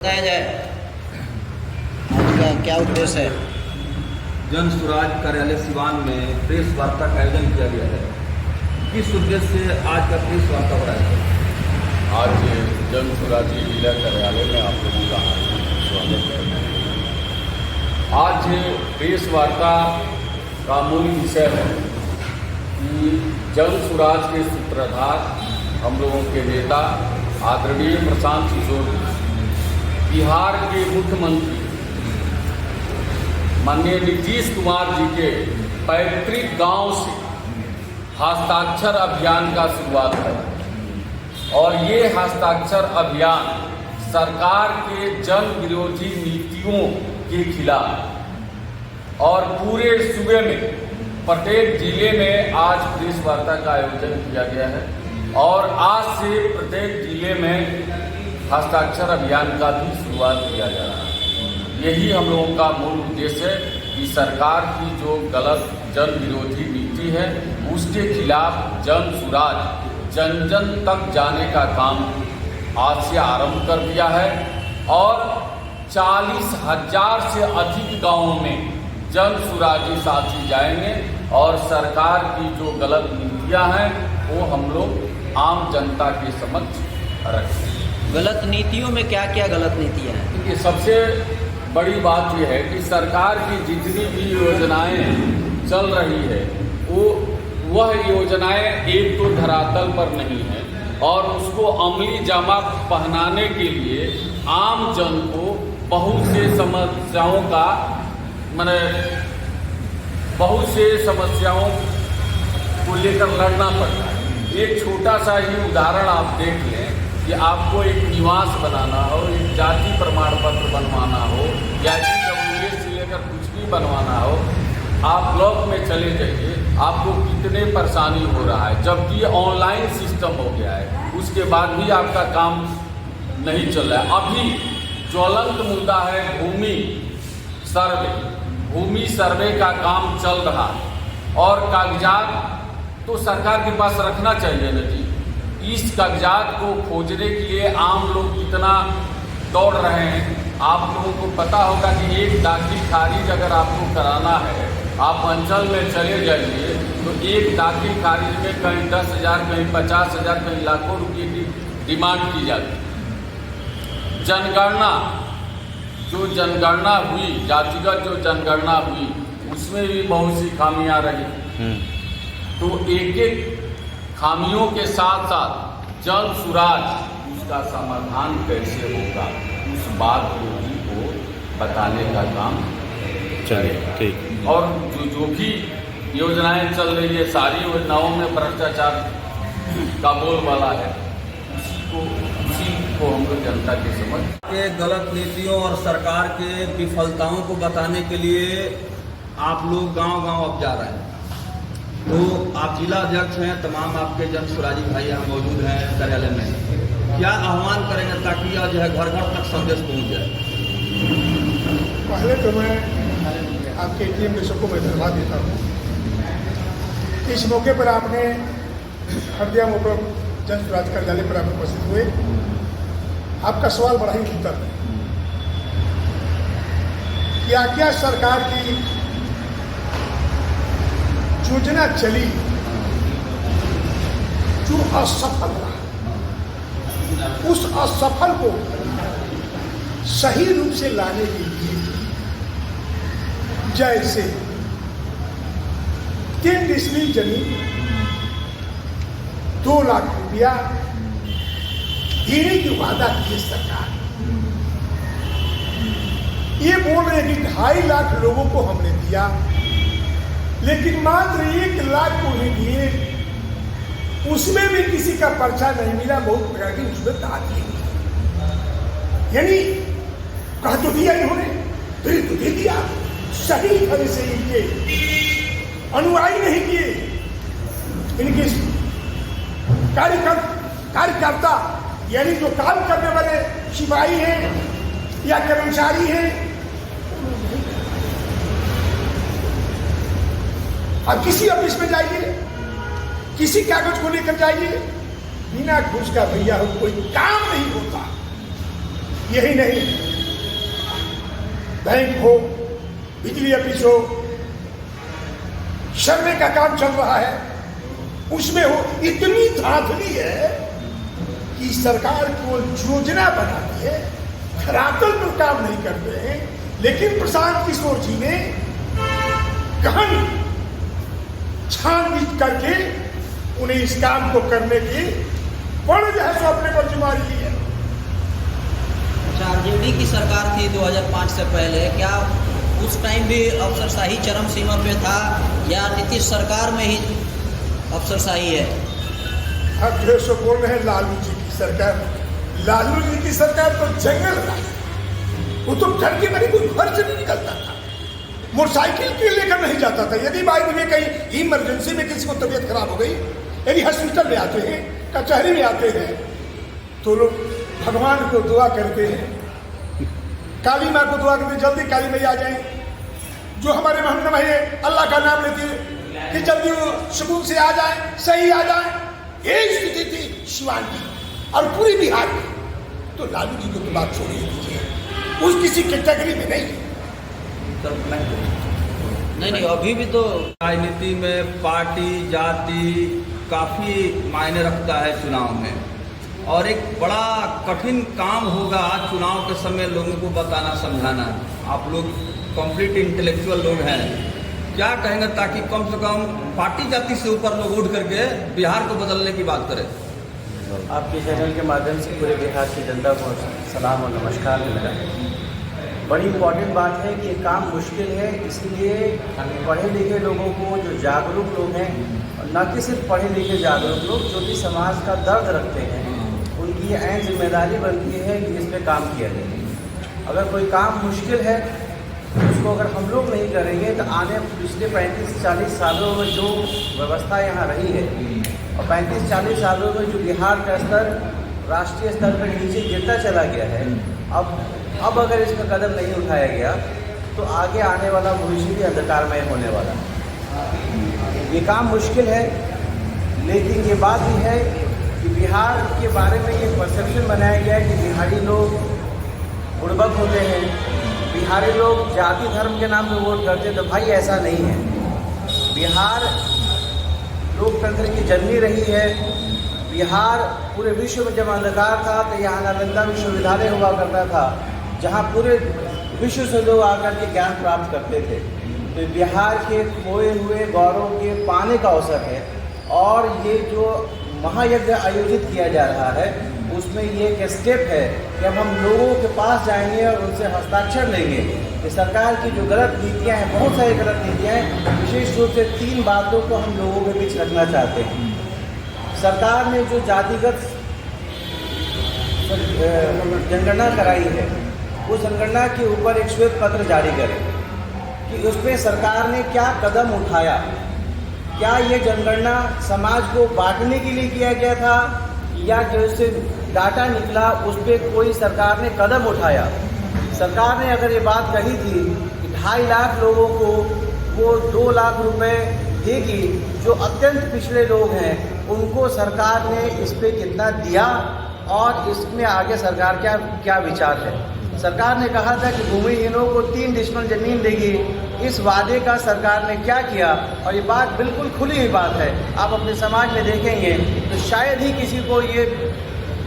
बताया जाए आज का क्या उद्देश्य है? जन स्वराज कार्यालय सिवान में प्रेस वार्ता का आयोजन किया गया है। किस उद्देश्य से आज का प्रेस वार्ता हो रहा है? आज जन स्वराज जिला कार्यालय में आप लोगों का स्वागत है। आज प्रेस वार्ता का मूल विषय है कि जन स्वराज के सूत्रधार हम लोगों के नेता आदरणीय प्रशांत किशोर बिहार के मुख्यमंत्री माननीय नीतीश कुमार जी के पैतृक गांव से हस्ताक्षर अभियान का शुरुआत है और ये हस्ताक्षर अभियान सरकार के जन विरोधी नीतियों के खिलाफ और पूरे सूबे में प्रत्येक जिले में आज प्रेस वार्ता का आयोजन किया गया है और आज से प्रत्येक जिले में हस्ताक्षर अभियान का भी शुरुआत किया जा रहा है। यही हम लोगों का मूल उद्देश्य है कि सरकार की जो गलत जन विरोधी नीति है उसके खिलाफ जन स्वराज जन जन तक जाने का काम आज से आरंभ कर दिया है और 40,000 से अधिक गांवों में जन स्वराजी साथी जाएंगे और सरकार की जो गलत नीतियां हैं वो हम लोग आम जनता के समक्ष रखेंगे। गलत नीतियों में क्या क्या गलत नीतियां हैं? क्योंकि सबसे बड़ी बात यह है कि सरकार की जितनी भी योजनाएं चल रही है वह योजनाएं एक तो धरातल पर नहीं है और उसको अमली जामा पहनाने के लिए आम जन को बहुत से समस्याओं को लेकर लड़ना पड़ता है। एक छोटा सा ही उदाहरण आप देख लें कि आपको एक निवास बनाना हो, एक जाति प्रमाण पत्र बनवाना हो या EWS से लेकर कुछ भी बनवाना हो, आप ब्लॉक में चले जाइए, आपको कितने परेशानी हो रहा है। जबकि ऑनलाइन सिस्टम हो गया है उसके बाद भी आपका काम नहीं चल रहा है। अभी ज्वलंत मुद्दा है भूमि सर्वे का काम चल रहा है और कागजात तो सरकार के पास रखना चाहिए न जी। इस कागजात को खोजने के लिए आम लोग कितना दौड़ रहे हैं। आप लोगों को पता होगा कि एक दाखिल खारिज अगर आपको कराना है, आप अंचल में चले जाइए तो एक दाखिल खारिज में कहीं 10,000 कहीं 50,000 कहीं लाखों रुपये की डिमांड की जाती है। जनगणना हुई, जातिगत जो जनगणना हुई उसमें भी बहुत सी खामियां रही। तो एक एक खामियों के साथ साथ जन स्वराज उसका समाधान कैसे होगा उस बात को भी वो बताने का काम चलेगा। ठीक। और जो भी योजनाएं चल रही है सारी योजनाओं में भ्रष्टाचार का बोलबाला है, उसी को हम लोग जनता के समझ के गलत नीतियों और सरकार के विफलताओं को बताने के लिए आप लोग गांव-गांव अब जा रहे हैं। तो आप जिला अध्यक्ष हैं, तमाम आपके जन स्वराजी भाई यहाँ मौजूद हैं कार्यालय में, क्या आह्वान करेंगे ताकि यह जो है घर घर तक संदेश पहुँच जाए? पहले तो मैं आपके टीम के सबको मैं धन्यवाद देता हूँ। इस मौके पर आपने हरदिया मोटर जन स्वराज कार्यालय पर आप उपस्थित हुए। आपका सवाल बड़ा ही उत्तर है। क्या सरकार की योजना चली जो असफल रहा, उस असफल को सही रूप से लाने के लिए जैसे 3 डिसमिल जमीन 2 लाख रुपया देने की वादा की सरकार, ये बोल रहे हैं कि 2.5 लाख लोगों को हमने दिया लेकिन मात्र 1 लाख को ही दिए, उसमें भी किसी का पर्चा नहीं मिला। बहुत प्रकार की उसमें ताकि यानी कहा तो दिया इन्होंने, फिर तो दे दिया। सही ढंग से इनके अनुयायी नहीं किए, इनके कार्यकर्ता यानी जो काम करने वाले सिपाही हैं या कर्मचारी हैं, अब किसी ऑफिस में जाइए, किसी कागज को लेकर जाइए, बिना घूस का भैया कोई काम नहीं होता। यही नहीं, बैंक हो, बिजली ऑफिस हो, सर्वे का काम चल रहा है, उसमें हो, इतनी धांधली है कि सरकार को योजना बनाती है, धरातल पर काम नहीं करते हैं। लेकिन प्रशांत किशोर जी ने गहन छानबीन करके उन्हें इस काम को करने की बड़े जो है सो अपने पर जिम्मेदारी ली है। अच्छा, आरजेडी की सरकार थी 2005 से पहले, क्या उस टाइम भी अफसरशाही चरम सीमा पे था या नीतीश सरकार में ही अफसरशाही है? अब जो सो बोल रहे हैं लालू जी की सरकार, लालू जी की सरकार तो जंगल था, वो तो डर के मारे कोई घर से नहीं निकलता था, मोटरसाइकिल के लेकर नहीं जाता था। यदि बाई में कहीं इमरजेंसी में किसी को तबीयत खराब हो गई, यदि हॉस्पिटल में आते हैं, कचहरी में आते हैं, तो लोग भगवान को दुआ करते हैं, काली माँ को दुआ करते जल्दी काली मैया आ जाए। जो हमारे मोहम्मद भाई अल्लाह का नाम लेते हैं कि जल्दी वो सुकून से आ जाए, सही आ जाए। यही स्थिति थी शिवान की और पूरी बिहार में। तो लालू जी को तो बात छोड़ दीजिए, उस किसी कैटेगरी में नहीं। नहीं, अभी भी तो राजनीति में पार्टी जाति काफी मायने रखता है चुनाव में, और एक बड़ा कठिन काम होगा चुनाव के समय लोगों को बताना समझाना। आप लोग कंप्लीट इंटेलेक्चुअल लोग हैं, क्या कहेंगे ताकि कम से कम पार्टी जाति से ऊपर लोग उठ करके बिहार को बदलने की बात करें? आपके चैनल के माध्यम से पूरे बिहार की जनता को सलाम और नमस्कार मेरा। बड़ी इम्पॉर्टेंट बात है कि ये काम मुश्किल है, इसलिए पढ़े लिखे लोगों को, जो जागरूक लोग हैं, और न कि सिर्फ पढ़े लिखे जागरूक लोग जो भी समाज का दर्द रखते हैं, उनकी ये अहम जिम्मेदारी बनती है कि इस पर काम किया जाए। अगर कोई काम मुश्किल है उसको अगर हम लोग नहीं करेंगे तो आने पिछले 35-40 सालों में जो व्यवस्था यहाँ रही है, और 35-40 सालों में जो बिहार का स्तर राष्ट्रीय स्तर पर नीचे गिरता चला गया है, अब अगर इस पर कदम नहीं उठाया गया तो आगे आने वाला भविष्य भी अंधकारमय होने वाला है। ये काम मुश्किल है, लेकिन ये बात भी है कि बिहार के बारे में ये परसेप्शन बनाया गया है कि बिहारी लोग बुड़बक होते हैं, बिहारी लोग जाति धर्म के नाम पे वोट करते हैं। तो भाई ऐसा नहीं है। बिहार लोकतंत्र की जननी रही है। बिहार पूरे विश्व में जब अंधकार था तो यहाँ नालंदा विश्वविद्यालय हुआ करता था, जहाँ पूरे विश्व से लोग आकर के ज्ञान प्राप्त करते थे। तो बिहार के खोए हुए गौरव के पाने का अवसर है, और ये जो महायज्ञ आयोजित किया जा रहा है उसमें ये एक स्टेप है कि अब हम लोगों के पास जाएंगे और उनसे हस्ताक्षर लेंगे कि सरकार की जो गलत नीतियाँ हैं, बहुत सारी गलत नीतियाँ हैं, विशेष रूप से 3 बातों को हम लोगों के बीच रखना चाहते हैं। सरकार ने जो जातिगत जनगणना कराई है, उस जनगणना के ऊपर एक श्वेत पत्र जारी करें कि उसमें सरकार ने क्या कदम उठाया। क्या ये जनगणना समाज को बांटने के लिए किया गया था, या जैसे डाटा निकला उस पर कोई सरकार ने कदम उठाया? सरकार ने अगर ये बात कही थी कि 2.5 लाख लोगों को वो 2 लाख रुपए देगी, जो अत्यंत पिछड़े लोग हैं उनको सरकार ने इस पे कितना दिया, और इसमें आगे सरकार क्या विचार है? सरकार ने कहा था कि भूमिहीनों को 3 डिसमिल जमीन देगी। इस वादे का सरकार ने क्या किया? और ये बात बिल्कुल खुली हुई बात है, आप अपने समाज में देखेंगे तो शायद ही किसी को ये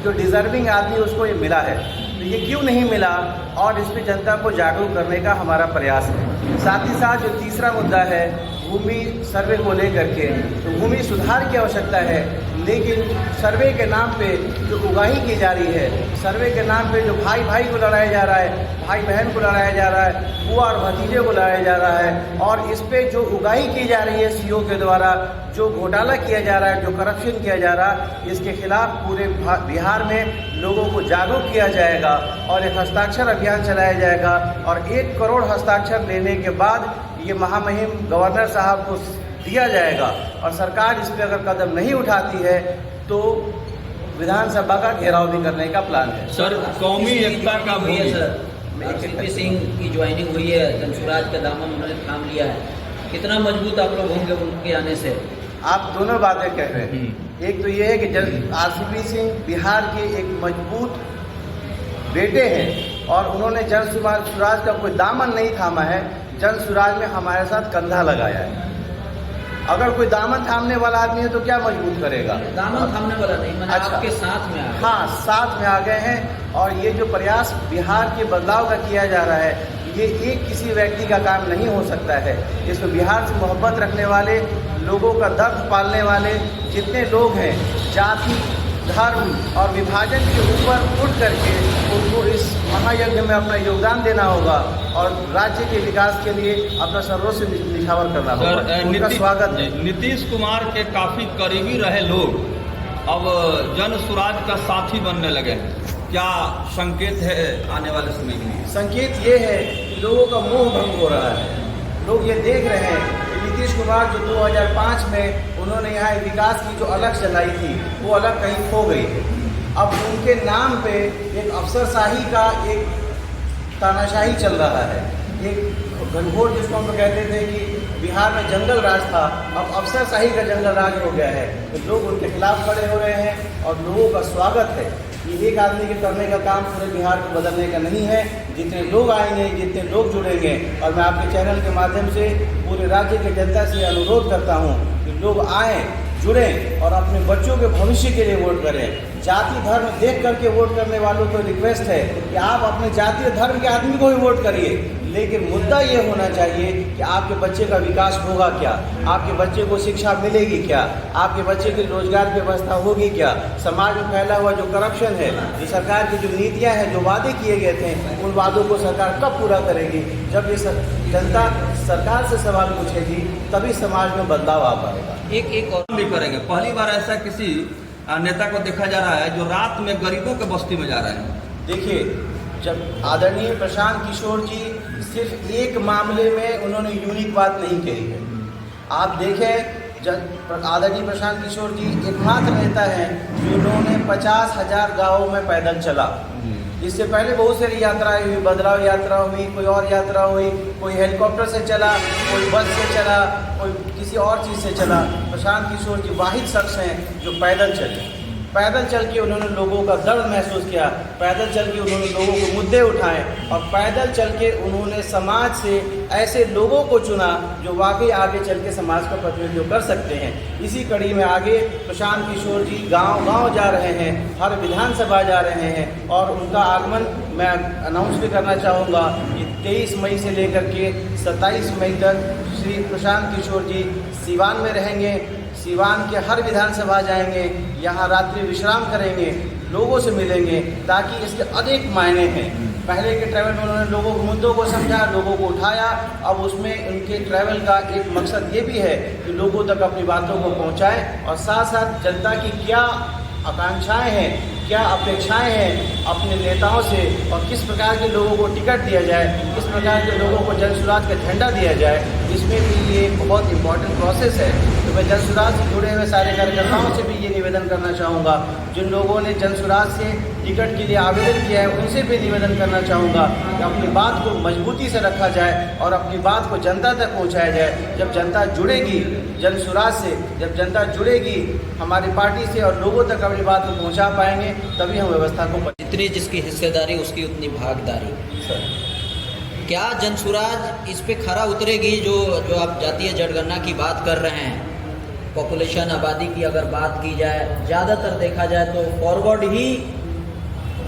जो डिजर्विंग आदमी उसको ये मिला है। तो ये क्यों नहीं मिला, और इस पर जनता को जागरूक करने का हमारा प्रयास है। साथ ही साथ जो तीसरा मुद्दा है भूमि सर्वे को लेकर के, तो भूमि सुधार की आवश्यकता है, लेकिन सर्वे के नाम पे जो उगाही की जा रही है, सर्वे के नाम पे जो भाई भाई को लड़ाया जा रहा है, भाई बहन को लड़ाया जा रहा है, बुआ और भतीजे को लड़ाया जा रहा है, और इस पे जो उगाही की जा रही है सीओ के द्वारा, जो घोटाला किया जा रहा है, जो करप्शन किया जा रहा है, इसके खिलाफ पूरे बिहार में लोगों को जागरूक किया जाएगा और एक हस्ताक्षर अभियान चलाया जाएगा। और 1 करोड़ हस्ताक्षर लेने के बाद ये महामहिम गवर्नर साहब को दिया जाएगा, और सरकार इस पर अगर कदम नहीं उठाती है तो विधानसभा का घेराव भी करने का प्लान है। सर, कौमी एकता का हुई है सर, सीपी सिंह की ज्वाइनिंग हुई है, जनसुराज का दामन उन्होंने थाम लिया है, कितना मजबूत आप लोग होंगे उनके आने से? आप दोनों बातें कह रहे हैं। एक तो ये है कि आरसीपी सिंह बिहार के एक मजबूत बेटे हैं और उन्होंने जन स्वराज का कोई दामन नहीं थामा है, जन स्वराज में हमारे साथ कंधा लगाया है। अगर कोई दामन थामने वाला आदमी है तो क्या मजबूत करेगा? दामन थामने वाला नहीं, मैंने अच्छा। आपके साथ में आ गए। हाँ, साथ में आ गए हैं। और ये जो प्रयास बिहार के बदलाव का किया जा रहा है, ये एक किसी व्यक्ति का काम नहीं हो सकता है। इसमें बिहार से मोहब्बत रखने वाले, लोगों का दर्द पालने वाले जितने लोग हैं, जाति, धर्म और विभाजन के ऊपर उठ करके उनको इस महायज्ञ में अपना योगदान देना होगा और राज्य के विकास के लिए अपना सर्वस्व निछावर करना होगा। उनका स्वागत है। नीतीश कुमार के काफी करीबी रहे लोग अब जन स्वराज का साथी बनने लगे हैं, क्या संकेत है आने वाले समय के लिए? संकेत ये है कि लोगों का मोह भंग हो रहा है। लोग ये देख रहे हैं कि नीतीश कुमार जो 2005 में उन्होंने यहाँ विकास की जो अलग चलाई थी, वो अलग कहीं खो गई है। अब उनके नाम पे एक अफसरशाही का एक तानाशाही चल रहा है। एक घनघोर जिसको हम लोग कहते थे कि बिहार में जंगल राज था, अब अफसरशाही का जंगल राज हो गया है। तो लोग उनके खिलाफ खड़े हो रहे हैं और लोगों का स्वागत है। ये एक आदमी के करने का काम पूरे बिहार को बदलने का नहीं है। जितने लोग आएंगे, जितने लोग जुड़ेंगे, और मैं आपके चैनल के माध्यम से पूरे राज्य की जनता से अनुरोध करता हूँ कि लोग आएँ, जुड़ें और अपने बच्चों के भविष्य के लिए वोट करें। जाति धर्म देख करके वोट करने वालों को रिक्वेस्ट है कि आप अपने जातीय धर्म के आदमी को ही वोट करिए, लेकिन मुद्दा ये होना चाहिए कि आपके बच्चे का विकास होगा क्या, आपके बच्चे को शिक्षा मिलेगी क्या, आपके बच्चे की रोजगार की व्यवस्था होगी क्या, समाज में फैला हुआ जो करप्शन है, जो सरकार की जो नीतियां हैं, जो वादे किए गए थे, उन वादों को सरकार कब पूरा करेगी? जब ये जनता सरकार से सवाल पूछेगी तभी समाज में बदलाव आ पाएगा। एक और भी करेंगे। पहली बार ऐसा किसी नेता को देखा जा रहा है जो रात में गरीबों के बस्ती में जा रहे हैं। देखिए, जब आदरणीय प्रशांत किशोर जी सिर्फ एक मामले में उन्होंने यूनिक बात नहीं कही है। आप देखें, जब आदरणीय प्रशांत किशोर जी एकमात्र नेता हैं जिन्होंने 50,000 गाँवों में पैदल चला। इससे पहले बहुत सारी यात्राएं हुई, बदलाव यात्रा हुई, कोई और यात्रा हुई, कोई हेलीकॉप्टर से चला, कोई बस से चला, कोई किसी और चीज़ से चला। प्रशांत किशोर जी वाहिद शख्स हैं जो पैदल चले। पैदल चल के उन्होंने लोगों का दर्द महसूस किया, पैदल चल के उन्होंने लोगों के मुद्दे उठाए और पैदल चल के उन्होंने समाज से ऐसे लोगों को चुना जो वाकई आगे चल के समाज का प्रतिनिधित्व कर सकते हैं। इसी कड़ी में आगे प्रशांत किशोर जी गांव-गांव जा रहे हैं, हर विधानसभा जा रहे हैं और उनका आगमन मैं अनाउंस भी करना चाहूँगा कि 23 मई से लेकर के 27 मई तक श्री प्रशांत किशोर जी सिवान में रहेंगे। सिवान के हर विधानसभा जाएंगे, यहाँ रात्रि विश्राम करेंगे, लोगों से मिलेंगे, ताकि इसके अधिक मायने हैं। पहले के ट्रैवल में उन्होंने लोगों के मुद्दों को समझा, लोगों को उठाया। अब उसमें उनके ट्रैवल का एक मकसद ये भी है कि लोगों तक अपनी बातों को पहुँचाएँ और साथ साथ जनता की क्या आकांक्षाएं हैं, क्या अपेक्षाएं हैं अपने नेताओं से और किस प्रकार के लोगों को टिकट दिया जाए, किस प्रकार के लोगों को जन स्वराज का झंडा दिया जाए। इसमें भी ये बहुत इंपॉर्टेंट प्रोसेस है। तो मैं जन स्वराज से जुड़े हुए सारे कार्यकर्ताओं से भी ये निवेदन करना चाहूँगा, जिन लोगों ने जन स्वराज से टिकट के लिए आवेदन किया है उनसे भी निवेदन करना चाहूँगा कि अपनी बात को मजबूती से रखा जाए और अपनी बात को जनता तक पहुँचाया जाए। जब जनता जुड़ेगी जन स्वराज से, जब जनता जुड़ेगी हमारी पार्टी से और लोगों तक अपनी बात को पहुँचा पाएंगे, तभी हम व्यवस्था को जितनी जिसकी हिस्सेदारी उसकी उतनी भागीदारी। क्या जन स्वराज इस पे खरा उतरेगी? जो आप जातीय जनगणना की बात कर रहे हैं, पॉपुलेशन आबादी की अगर बात की जाए, ज़्यादातर देखा जाए तो फॉरवर्ड ही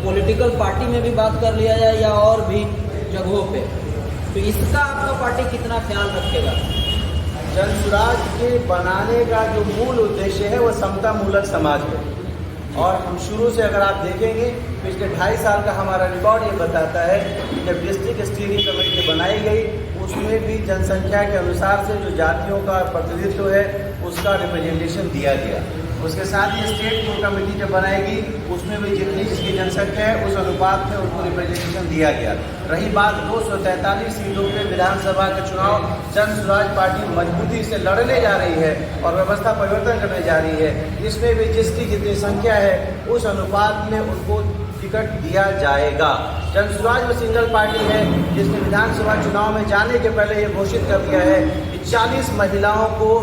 पॉलिटिकल पार्टी में भी बात कर लिया जाए या और भी जगहों पे, तो इसका आपका पार्टी कितना ख्याल रखेगा? जन स्वराज के बनाने का जो मूल उद्देश्य है वो समता मूलक समाज है। और हम शुरू से अगर आप देखेंगे पिछले 2.5 साल का हमारा रिकॉर्ड ये बताता है कि जब डिस्ट्रिक्ट स्टीयरिंग कमेटी बनाई गई उसमें भी जनसंख्या के अनुसार से जो जातियों का प्रतिनिधित्व है उसका रिप्रेजेंटेशन दिया गया। उसके साथ ही स्टेट कोर कमेटी जब बनाएगी उसमें भी जितनी जिसकी जनसंख्या है उस अनुपात में उनको रिप्रेजेंटेशन दिया गया। रही बात 243 सीटों पे विधानसभा के चुनाव, जन स्वराज पार्टी मजबूती से लड़ने जा रही है और व्यवस्था परिवर्तन करने जा रही है। इसमें भी जिसकी जितनी संख्या है उस अनुपात में उनको टिकट दिया जाएगा। जन स्वराज में सिंगल पार्टी है जिसने विधानसभा चुनाव में जाने के पहले ये घोषित कर दिया है कि 40 महिलाओं को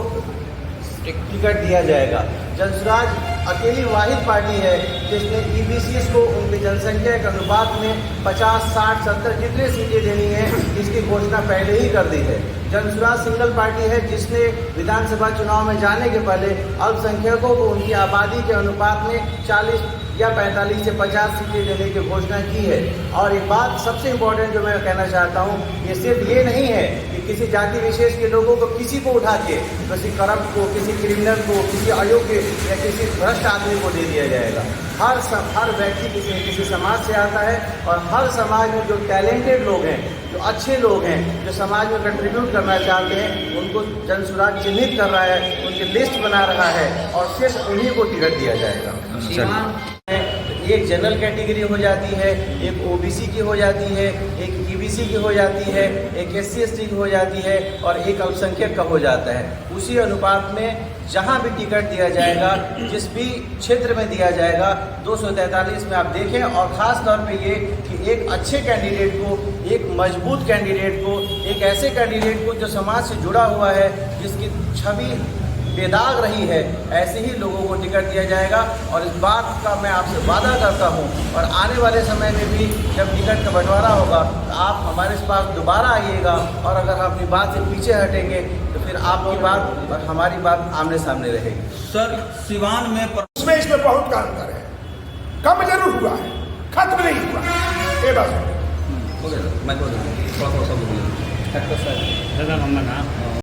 टिकट दिया जाएगा। जन स्वराज अकेली वाहिद पार्टी है जिसने ईबीसी को उनकी जनसंख्या के अनुपात में 50, 60, 70 जितने सीटें देनी है इसकी घोषणा पहले ही कर दी है। जनसुराज सिंगल पार्टी है जिसने विधानसभा चुनाव में जाने के पहले अल्पसंख्यकों को उनकी आबादी के अनुपात में 40 या 45 से 50 सीटें देने की घोषणा की है। और एक बात सबसे इम्पोर्टेंट जो मैं कहना चाहता हूँ, ये सिर्फ ये नहीं है कि किसी जाति विशेष के लोगों को किसी को उठा के किसी करप्ट को, किसी क्रिमिनल को, किसी अयोग्य या किसी भ्रष्ट आदमी को दे दिया जाएगा। हर व्यक्ति किसी समाज से आता है और हर समाज में जो टैलेंटेड लोग हैं, जो अच्छे लोग हैं, जो समाज में कंट्रीब्यूट करना चाहते हैं, उनको जनसुराज चिन्हित कर रहा है, उनकी लिस्ट बना रहा है और सिर्फ उन्हीं को टिकट दिया जाएगा। एक जनरल कैटेगरी हो जाती है, एक ओबीसी की हो जाती है, एक ईबीसी की हो जाती है, एक SC/ST की हो जाती है और एक अल्पसंख्यक का हो जाता है। उसी अनुपात में जहां भी टिकट दिया जाएगा, जिस भी क्षेत्र में दिया जाएगा, 243 में आप देखें। और ख़ास तौर पे ये कि एक अच्छे कैंडिडेट को, एक मजबूत कैंडिडेट को, एक ऐसे कैंडिडेट को जो समाज से जुड़ा हुआ है, जिसकी छवि बेदाग रही है, ऐसे ही लोगों को टिकट दिया जाएगा। और इस बात का मैं आपसे वादा करता हूं और आने वाले समय में भी जब टिकट का बंटवारा होगा तो आप हमारे पास दोबारा आइएगा और अगर हम अपनी बात से पीछे हटेंगे तो फिर आपकी बात और हमारी बात आमने सामने रहेगी। सर, सिवान में उसमें इसमें बहुत का अंतर है, कम जरूर हुआ है, खत्म नहीं हुआ। ये बस मैं थोड़ा सा बोलिए।